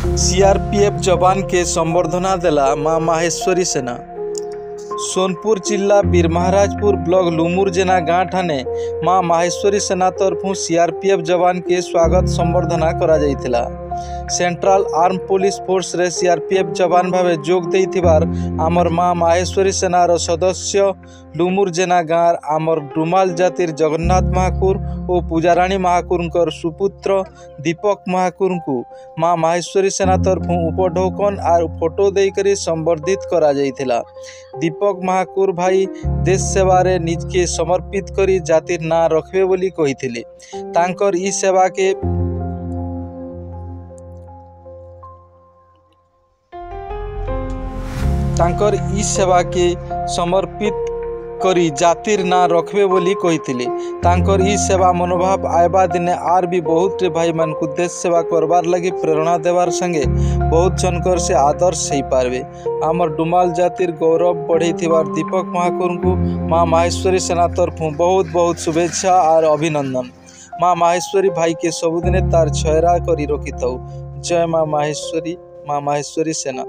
CRPF जवान के संबर्धना देला मां माहेश्वरी सेना। सोनपुर जिला बीरमहाराजपुर ब्लॉक लुमुरजेना गाँव ठाने मां माहेश्वरी सेना तरफु सीआरपीएफ जवान के स्वागत संबर्धना करा जाइथिला। सेंट्रल आर्म पुलिस फोर्स रे सीआरपीएफ जवान भावे जोग देइथिबार आमर मां माहेश्वरी सेनार सदस्य लुमुरजेना गाँव आमर डुमाल जातिर जगन्नाथ महाकुर और पूजाराणी महाकुर सुपुत्र दीपक महाकुर को मां माहेश्वरी सेना तरफु उपढौकन और फोटो देकर संबर्धित करा जाइथिला। दीपक महाकुर भाई देश सेवारे निज के समर्पित करी जातिर ना रखबे बोली कहिथिले। तांकर ई सेवा के समर्पित करी जातिर ना रखबे बोली कहिथिले। तांकर ई सेवा मनोभाव आयबा दिने आर भी बहुत रे भाई मान को देश सेवा करबार लगी प्रेरणा देवार संगे बहुत जनकर से आदर्श हो पारबे। आमर डुमाल जातिर गौरव बढ़ेथिबार दीपक महाकुर को मां माहेश्वरी सेना तरफु बहुत बहुत शुभेच्छा और अभिनंदन। मां माहेश्वरी भाई के सबुदिने तार छयरा करी रखिथौ। जय मां माहेश्वरी सेना।